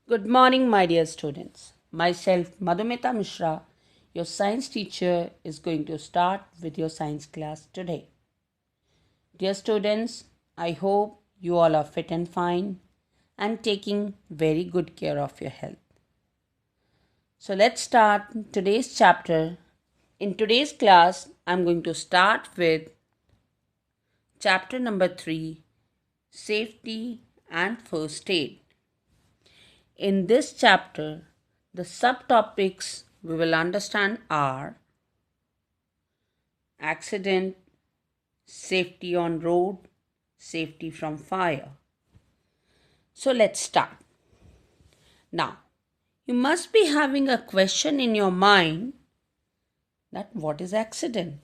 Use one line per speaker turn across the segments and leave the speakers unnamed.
Good morning, my dear students. Myself, Madhumita Mishra, your science teacher, is going to start with your science class today. Dear students, I hope you all are fit and fine and taking very good care of your health. So let's start today's chapter. In today's class, I'm going to start with chapter number 3, Safety and First Aid. In this chapter, the subtopics we will understand are accident, safety on road, safety from fire. So let's start. Now, you must be having a question in your mind that what is accident?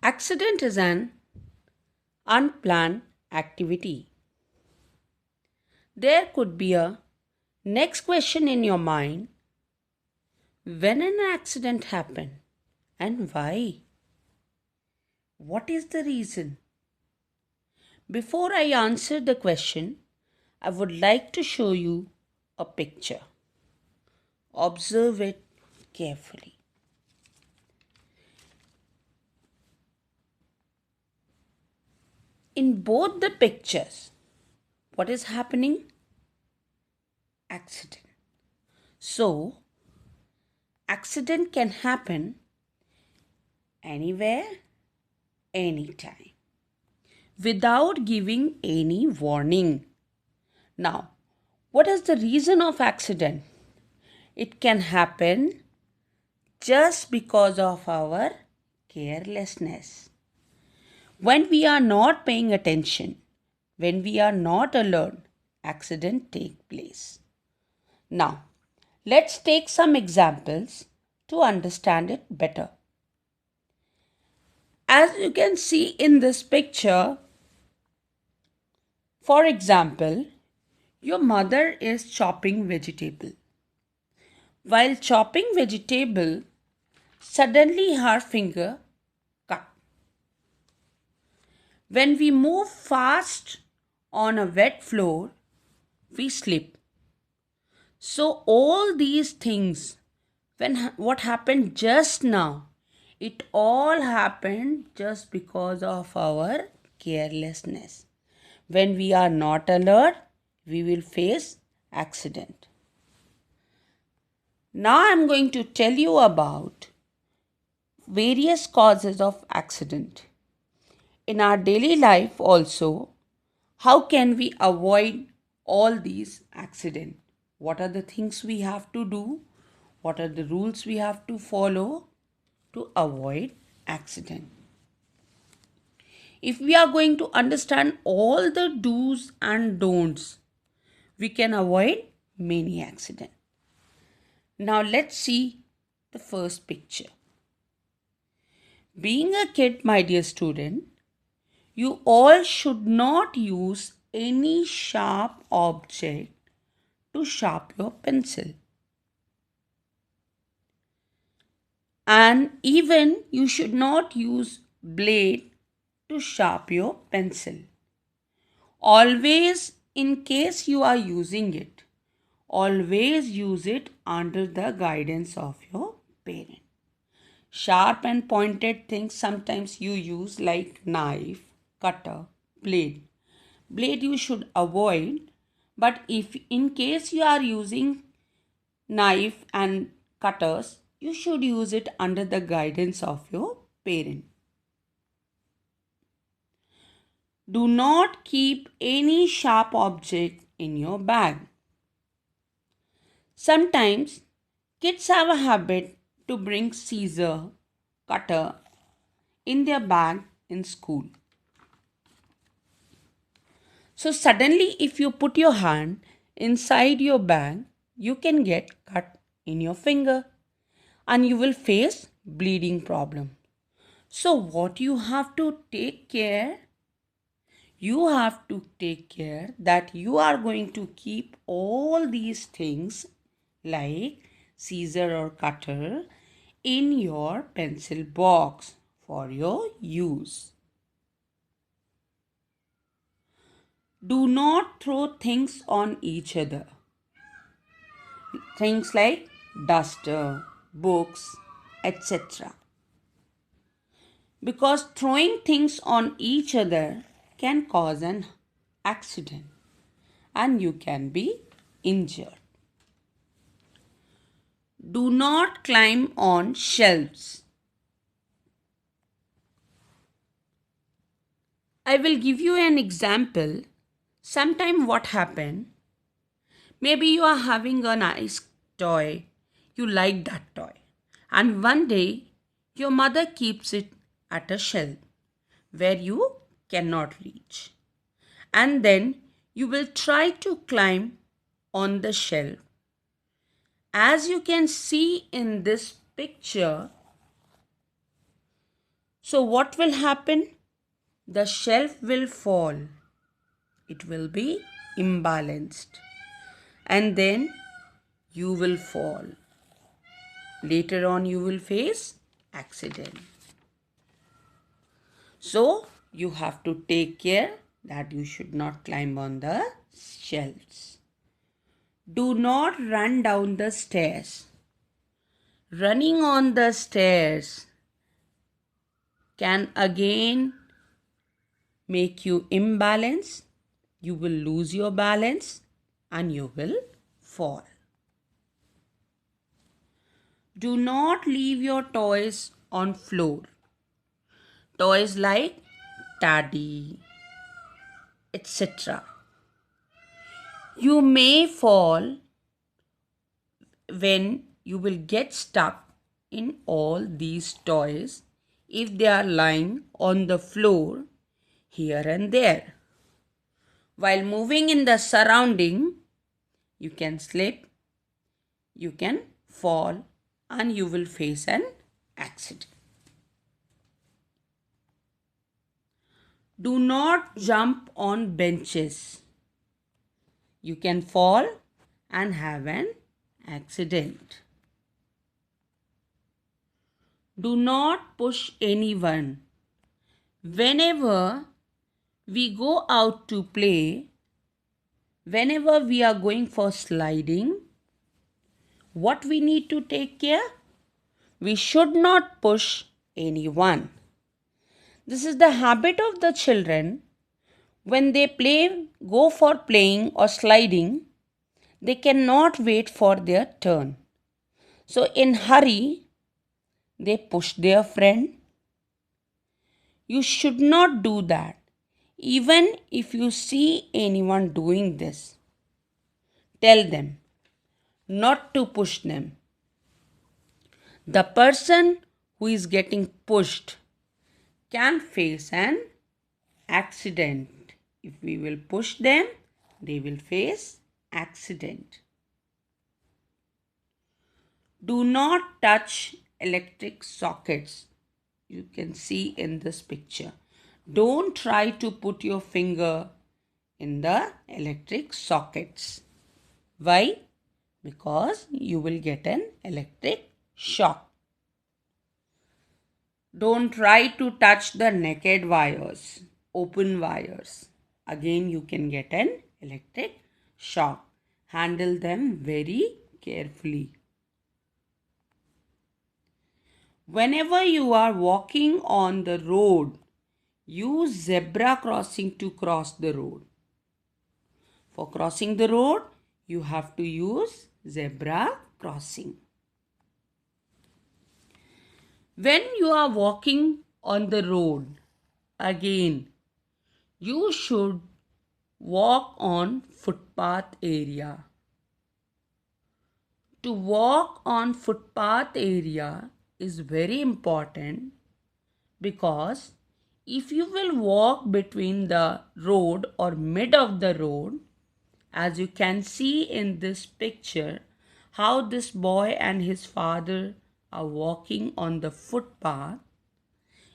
Accident is an unplanned activity. There could be a next question in your mind. When an accident happened and why? What is the reason? Before I answer the question, I would like to show you a picture. Observe it carefully. In both the pictures, what is happening? Accident. So, accident can happen anywhere, anytime, without giving any warning. Now, what is the reason of accident? It can happen just because of our carelessness. When we are not paying attention, when we are not alert, accident take place. Now, let's take some examples to understand it better. As you can see in this picture, for example, your mother is chopping vegetable. While chopping vegetable, suddenly her finger cut. When we move fast on a wet floor, we slip. So all these things, what happened just now, it all happened just because of our carelessness. When we are not alert, we will face accident. Now I am going to tell you about various causes of accident. In our daily life also, how can we avoid all these accidents? What are the things we have to do? What are the rules we have to follow to avoid accident? If we are going to understand all the do's and don'ts, we can avoid many accidents. Now let's see the first picture. Being a kid, my dear student, you all should not use any sharp object to sharpen your pencil. And even you should not use blade to sharpen your pencil. Always, in case you are using it, always use it under the guidance of your parent. Sharp and pointed things sometimes you use like knife, cutter, blade. Blade you should avoid, but if in case you are using knife and cutters, you should use it under the guidance of your parent. Do not keep any sharp object in your bag. Sometimes kids have a habit to bring scissor, cutter in their bag in school. So suddenly if you put your hand inside your bag, you can get cut in your finger and you will face bleeding problem. So what you have to take care? You have to take care that you are going to keep all these things like scissor or cutter in your pencil box for your use. Do not throw things on each other. Things like duster, books, etc. Because throwing things on each other can cause an accident and you can be injured. Do not climb on shelves. I will give you an example. Sometime what happened, maybe you are having a nice toy, you like that toy, and one day your mother keeps it at a shelf where you cannot reach. And then you will try to climb on the shelf. As you can see in this picture, so what will happen? The shelf will fall. It will be imbalanced. And then you will fall. Later on you will face accident. So you have to take care that you should not climb on the shelves. Do not run down the stairs. Running on the stairs can again make you imbalanced. You will lose your balance and you will fall. Do not leave your toys on floor. Toys like teddy, etc. You may fall when you will get stuck in all these toys if they are lying on the floor here and there. While moving in the surrounding, you can slip, you can fall, and you will face an accident. Do not jump on benches. You can fall and have an accident. Do not push anyone. Whenever we go out to play, whenever we are going for sliding, what we need to take care? We should not push anyone. This is the habit of the children. When they go for playing or sliding, they cannot wait for their turn. So in hurry, they push their friend. You should not do that. Even if you see anyone doing this, tell them not to push them. The person who is getting pushed can face an accident. If we will push them, they will face accident. Do not touch electric sockets. You can see in this picture. Don't try to put your finger in the electric sockets. Why? Because you will get an electric shock. Don't try to touch the naked wires, open wires. Again, you can get an electric shock. Handle them very carefully. Whenever you are walking on the road, use zebra crossing to cross the road. For crossing the road, you have to use zebra crossing. When you are walking on the road, again, you should walk on footpath area. To walk on footpath area is very important because if you will walk between the road or mid of the road, as you can see in this picture, how this boy and his father are walking on the footpath.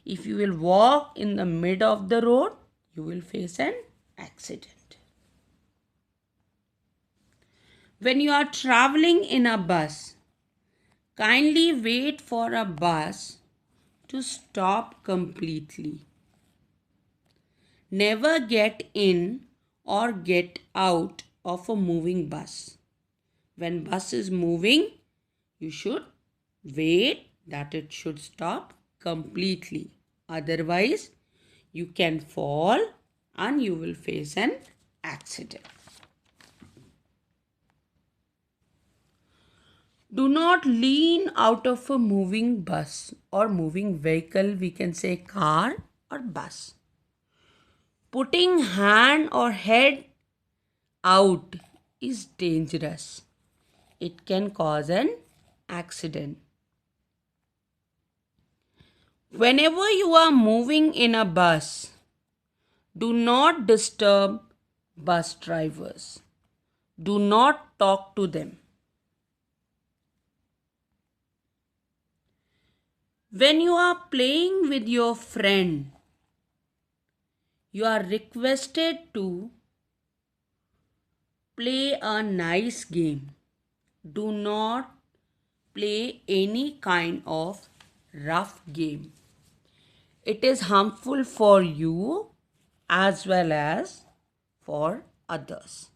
If you will walk in the mid of the road, you will face an accident. When you are traveling in a bus, kindly wait for a bus to stop completely. Never get in or get out of a moving bus. When bus is moving, you should wait that it should stop completely. Otherwise, you can fall and you will face an accident. Do not lean out of a moving bus or moving vehicle, we can say car or bus. Putting hand or head out is dangerous. It can cause an accident. Whenever you are moving in a bus, do not disturb bus drivers. Do not talk to them. When you are playing with your friend, you are requested to play a nice game. Do not play any kind of rough game. It is harmful for you as well as for others.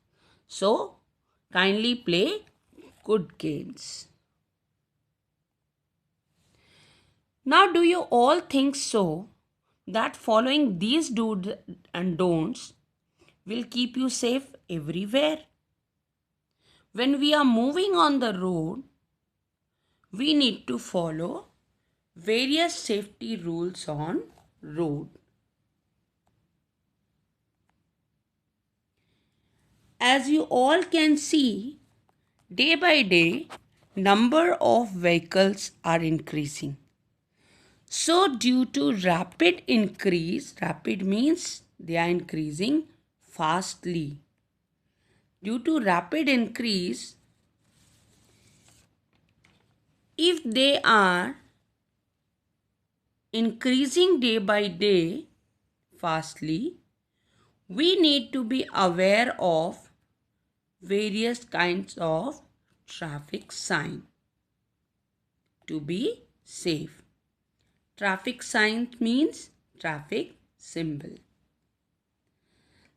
So, kindly play good games. Now, do you all think so that following these do's and don'ts will keep you safe everywhere? When we are moving on the road, we need to follow various safety rules on road. As you all can see, day by day, number of vehicles are increasing. So due to rapid increase, rapid means they are increasing fastly. Due to rapid increase, if they are increasing day by day fastly, we need to be aware of various kinds of traffic sign to be safe. Traffic sign means traffic symbol.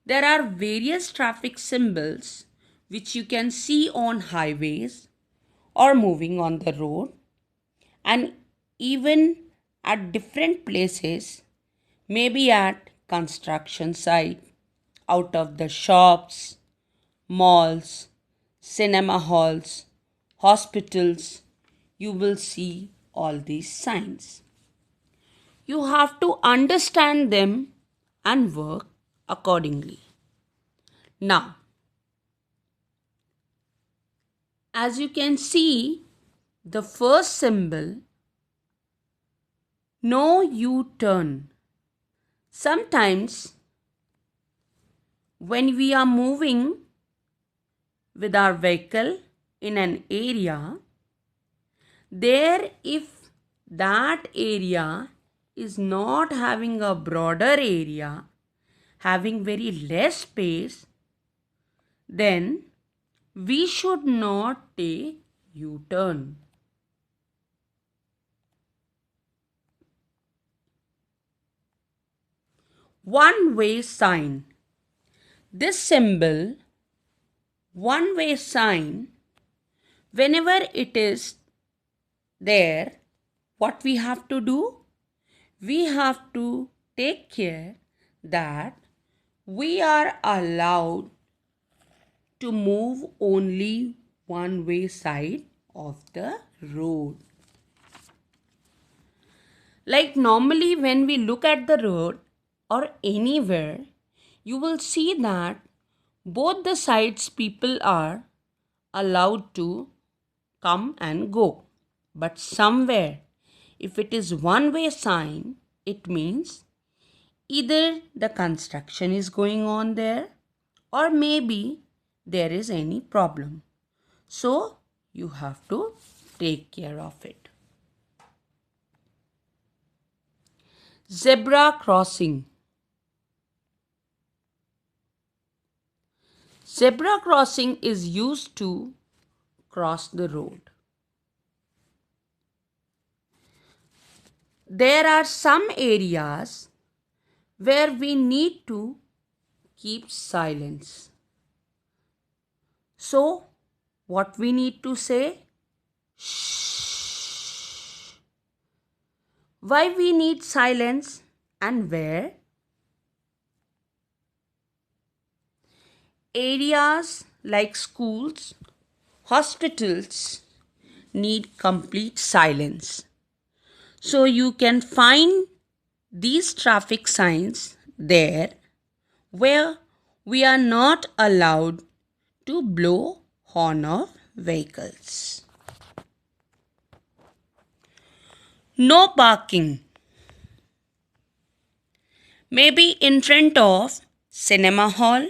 There are various traffic symbols which you can see on highways or moving on the road, and even at different places, maybe at construction site, out of the shops, malls, cinema halls, hospitals, you will see all these signs. You have to understand them and work accordingly. Now, as you can see, the first symbol, no U-turn. Sometimes when we are moving with our vehicle in an area, there if that area is not having a broader area, having very less space, then we should not take U-turn. One-way sign. This symbol, one-way sign, whenever it is there, what we have to do? We have to take care that we are allowed to move only one-way side of the road. Like normally when we look at the road or anywhere, you will see that both the sides people are allowed to come and go. But somewhere, if it is one-way sign, it means either the construction is going on there or maybe there is any problem. So, you have to take care of it. Zebra crossing. Zebra crossing is used to cross the road. There are some areas where we need to keep silence. So, what we need to say? Shh. Why we need silence and where? Areas like schools, hospitals need complete silence. So you can find these traffic signs there where we are not allowed to blow horn of vehicles. No parking. Maybe in front of cinema hall,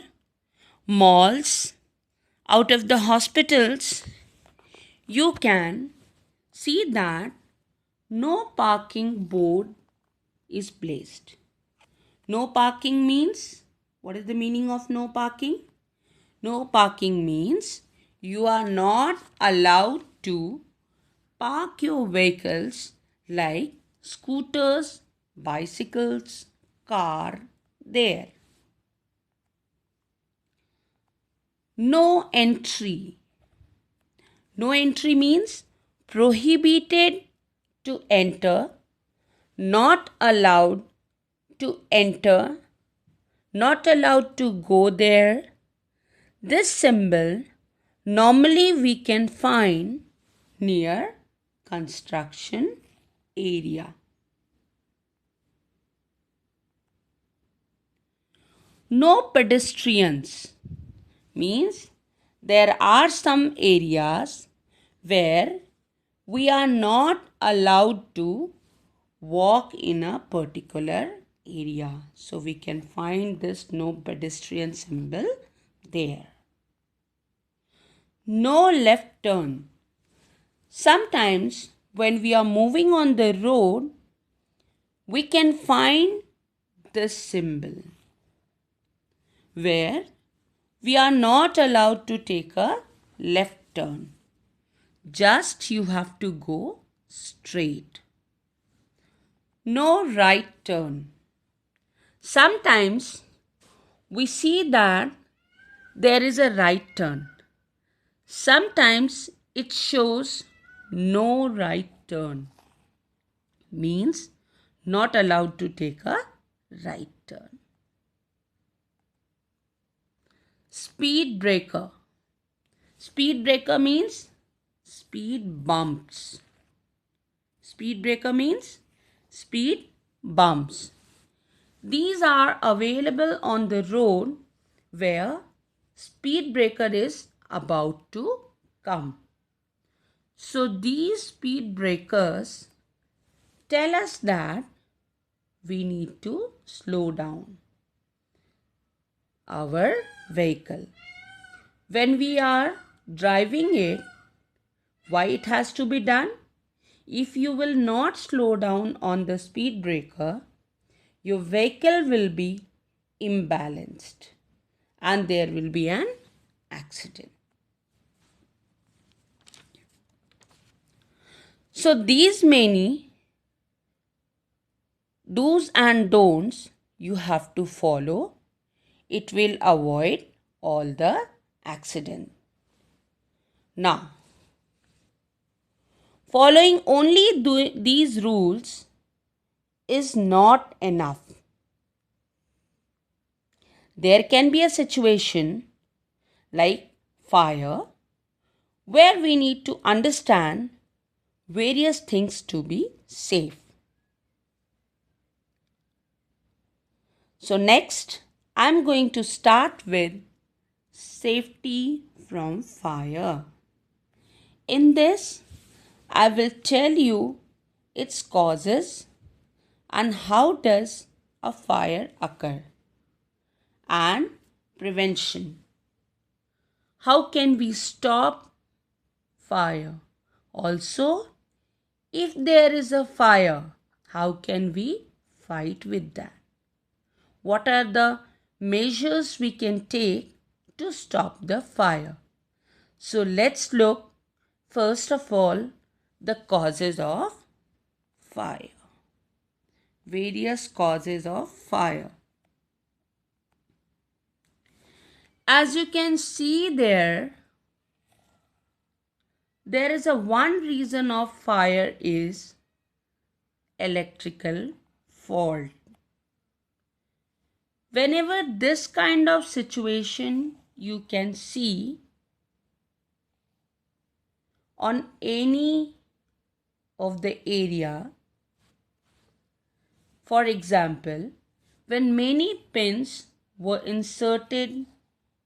malls, out of the hospitals, you can see that no parking board is placed. No parking means, what is the meaning of no parking? No parking means you are not allowed to park your vehicles like scooters, bicycles, car there. No entry. No entry means prohibited to enter, not allowed to enter, not allowed to go there. This symbol normally we can find near construction area. No pedestrians means there are some areas where we are not allowed to walk in a particular area. So we can find this no pedestrian symbol there. No left turn. Sometimes when we are moving on the road, we can find this symbol where we are not allowed to take a left turn. Just you have to go straight. No right turn. Sometimes we see that there is a right turn. Sometimes it shows no right turn. Means not allowed to take a right turn. Speed breaker. Speed breaker means speed bumps. Speed breaker means speed bumps. These are available on the road where speed breaker is about to come. So these speed breakers tell us that we need to slow down our vehicle. When we are driving it, why it has to be done? If you will not slow down on the speed breaker, your vehicle will be imbalanced and there will be an accident. So these many do's and don'ts you have to follow. It will avoid all the accident. Now, following only these rules is not enough. There can be a situation like fire where we need to understand various things to be safe. So next, I'm going to start with safety from fire. In this, I will tell you its causes and how does a fire occur and prevention. How can we stop fire? Also, if there is a fire, how can we fight with that? What are the measures we can take to stop the fire? So let's look first of all the causes of fire. Various causes of fire. As you can see there is a one reason of fire is electrical fault. Whenever this kind of situation you can see on any of the area, for example, when many pins were inserted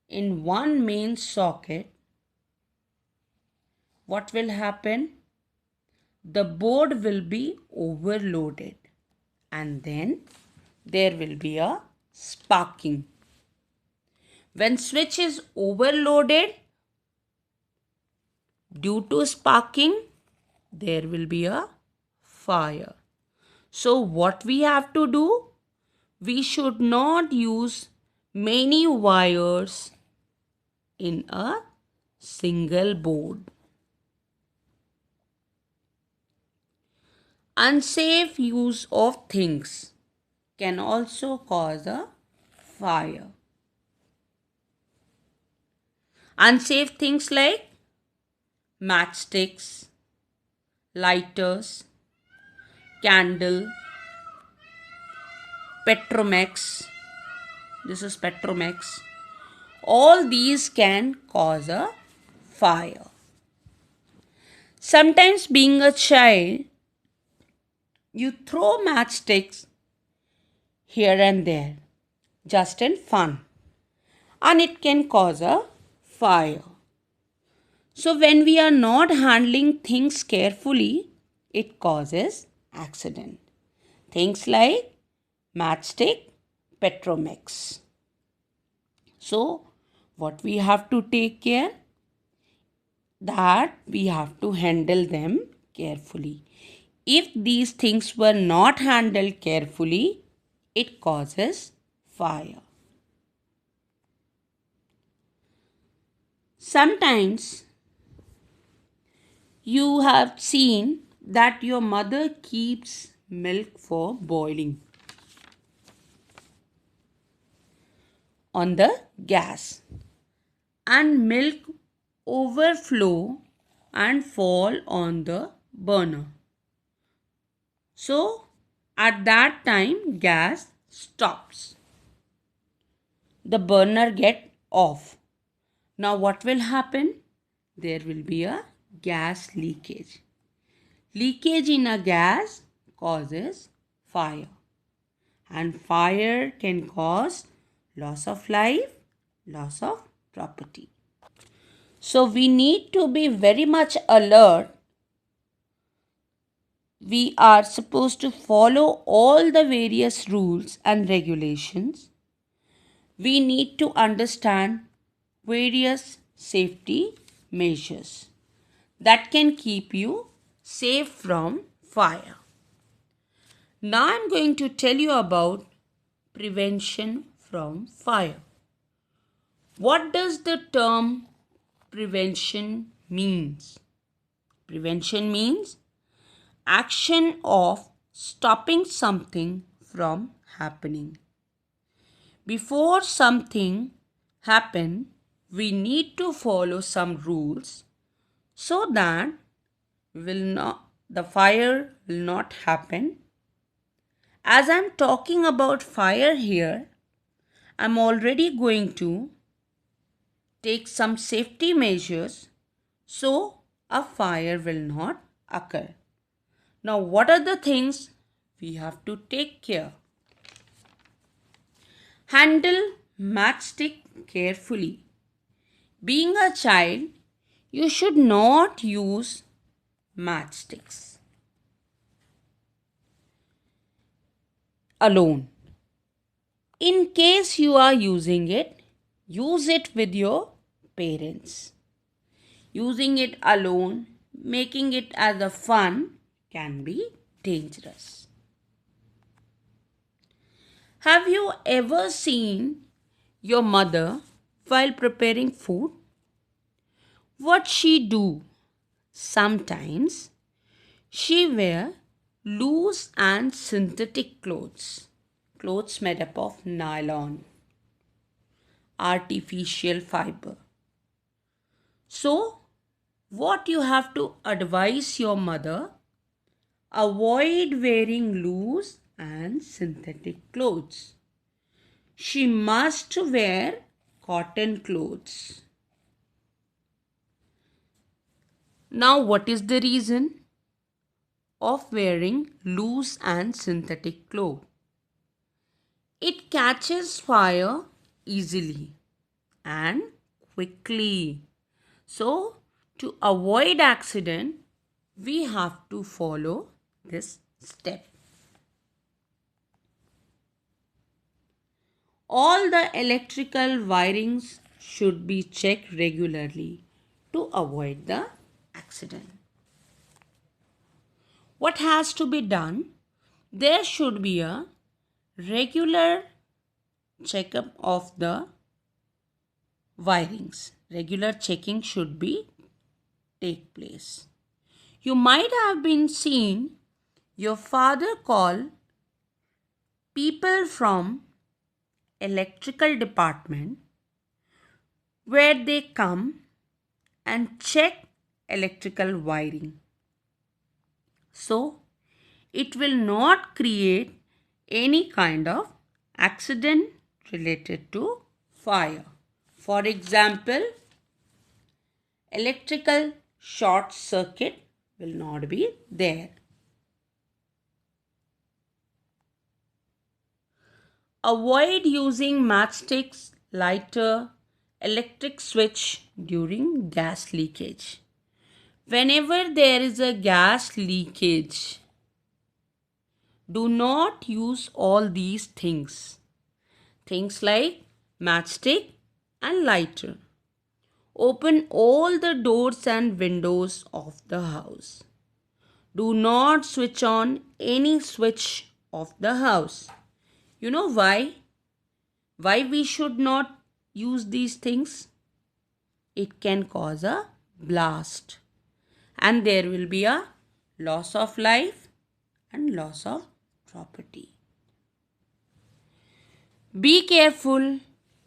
in one main socket, what will happen? The board will be overloaded and then there will be a sparking. When switch is overloaded, due to sparking, there will be a fire. So what we have to do? We should not use many wires in a single board. Unsafe use of things can also cause a fire. Unsafe things like matchsticks, lighters, candle, Petromax. This is Petromax. All these can cause a fire. Sometimes being a child, you throw matchsticks here and there just in fun and it can cause a fire. So when we are not handling things carefully, it causes accident. Things like matchstick, Petromax. So what we have to take care? That we have to handle them carefully. If these things were not handled carefully, it causes fire. Sometimes you have seen that your mother keeps milk for boiling on the gas and milk overflow and fall on the burner. So at that time gas stops. The burner get off. Now what will happen? There will be a gas leakage. Leakage in a gas causes fire. And fire can cause loss of life, loss of property. So we need to be very much alert. We are supposed to follow all the various rules and regulations. We need to understand various safety measures that can keep you safe from fire. Now I'm going to tell you about prevention from fire. What does the term prevention means? Prevention means action of stopping something from happening. Before something happen, we need to follow some rules so that the fire will not happen. As I'm talking about fire here, I'm already going to take some safety measures so a fire will not occur. Now, what are the things we have to take care? Handle matchstick carefully. Being a child, you should not use matchsticks alone. In case you are using it, use it with your parents. Using it alone, making it as a fun can be dangerous. Have you ever seen your mother while preparing food? What she do? Sometimes she wear loose and synthetic clothes made up of nylon. artificial fiber. So, what you have to advise your mother, avoid wearing loose and synthetic clothes. She must wear cotton clothes. Now, what is the reason of wearing loose and synthetic clothes? It catches fire easily and quickly. So, to avoid accident, we have to follow this step. All the electrical wirings should be checked regularly to avoid the accident. What has to be done? There should be a regular checkup of the wirings. Regular checking should be take place. You might have been seen your father call people from electrical department where they come and check electrical wiring. So it will not create any kind of accident related to fire. For example, electrical short circuit will not be there. Avoid using matchsticks, lighter, electric switch during gas leakage. Whenever there is a gas leakage, do not use all these things. Things like matchstick and lighter. Open all the doors and windows of the house. Do not switch on any switch of the house. You know why? Why we should not use these things? It can cause a blast and there will be a loss of life and loss of property. Be careful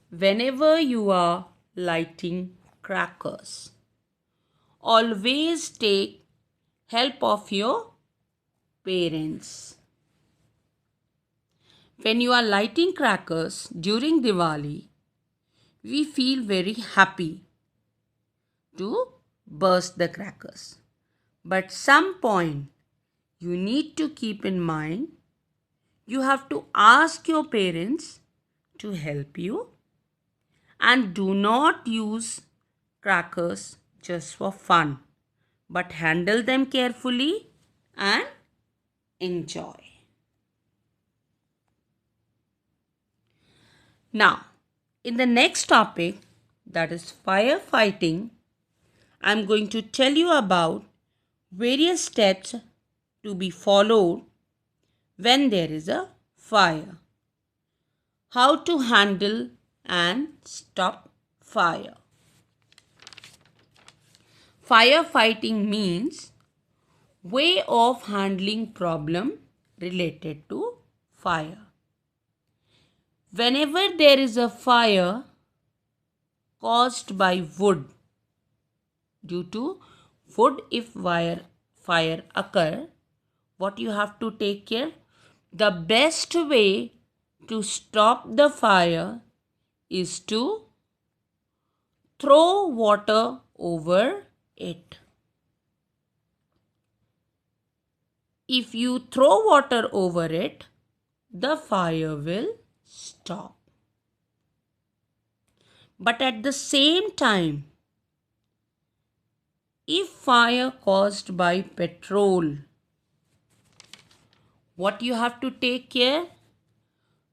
whenever you are lighting crackers. Always take help of your parents. When you are lighting crackers during Diwali, we feel very happy to burst the crackers. But some point you need to keep in mind, you have to ask your parents to help you and do not use crackers just for fun, but handle them carefully and enjoy. Now, in the next topic, that is firefighting, I'm going to tell you about various steps to be followed when there is a fire. How to handle and stop fire. Firefighting means way of handling problem related to fire. Whenever there is a fire caused by wood, due to wood if fire occur, what you have to take care? The best way to stop the fire is to throw water over it. If you throw water over it, the fire will stop. But at the same time, if fire caused by petrol, what you have to take care?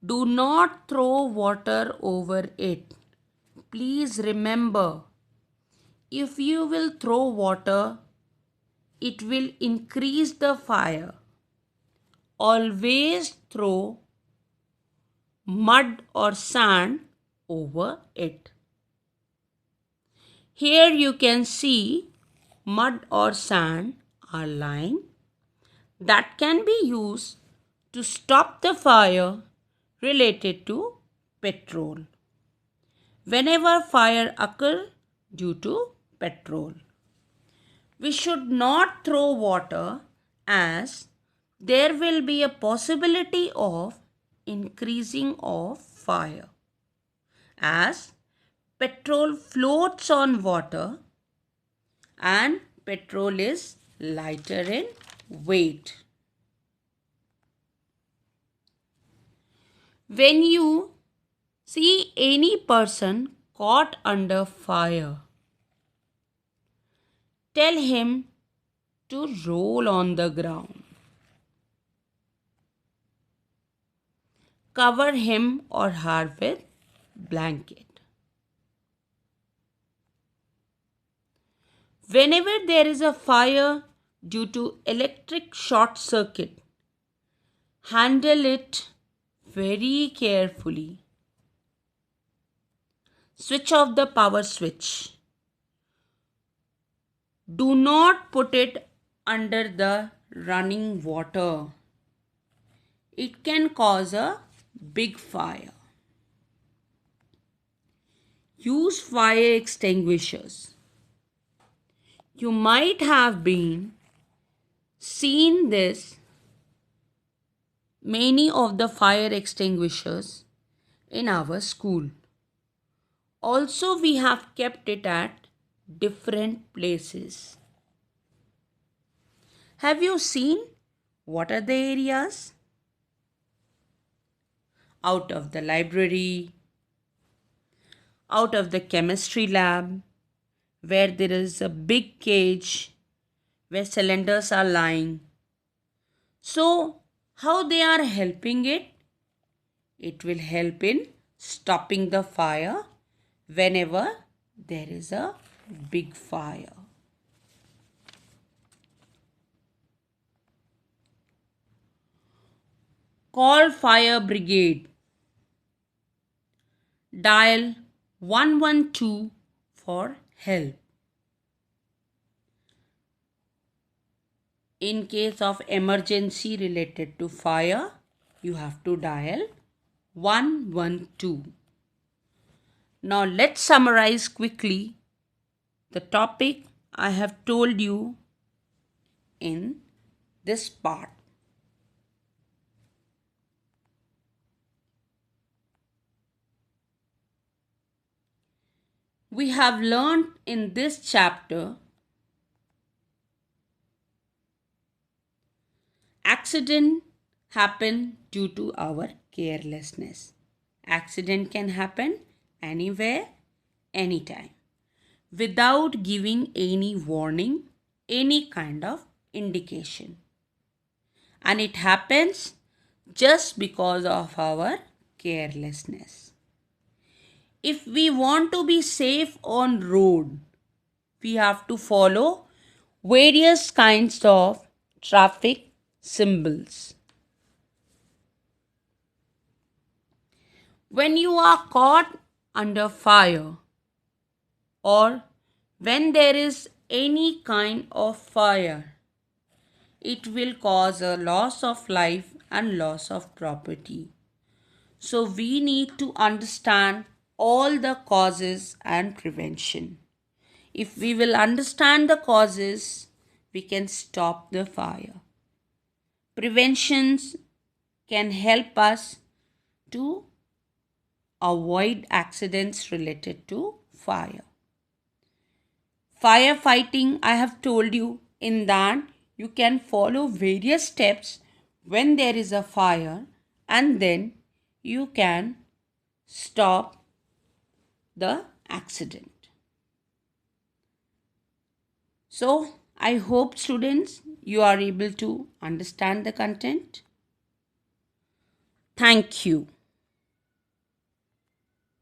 Do not throw water over it. Please remember, if you will throw water, it will increase the fire. Always throw mud or sand over it. Here you can see mud or sand are lying that can be used to stop the fire related to petrol. whenever fire occur due to petrol. We should not throw water as there will be a possibility of increasing of fire as petrol floats on water and petrol is lighter in weight. When you see any person caught under fire, tell him to roll on the ground. Cover him or her with blanket. Whenever there is a fire due to electric short circuit, handle it very carefully. Switch off the power switch. Do not put it under the running water. It can cause a big fire. Use fire extinguishers. You might have been seen this many of the fire extinguishers in our school. Also, we have kept it at different places. Have you seen what are the areas? Out of the library, out of the chemistry lab, where there is a big cage where cylinders are lying. So, how they are helping it? It will help in stopping the fire whenever there is a big fire. Call fire brigade. Dial 112 for help. In case of emergency related to fire, you have to dial 112. Now let's summarize quickly the topic I have told you in this part. We have learned in this chapter accident happen due to our carelessness. Accident can happen anywhere, anytime, without giving any warning, any kind of indication. And it happens just because of our carelessness. If we want to be safe on road, we have to follow various kinds of traffic symbols. When you are caught under fire or when there is any kind of fire, it will cause a loss of life and loss of property. So we need to understand all the causes and prevention. If we will understand the causes, we can stop the fire. Preventions can help us to avoid accidents related to fire. Firefighting, I have told you in that you can follow various steps when there is a fire and then you can stop the accident. So, I hope students you are able to understand the content. Thank you.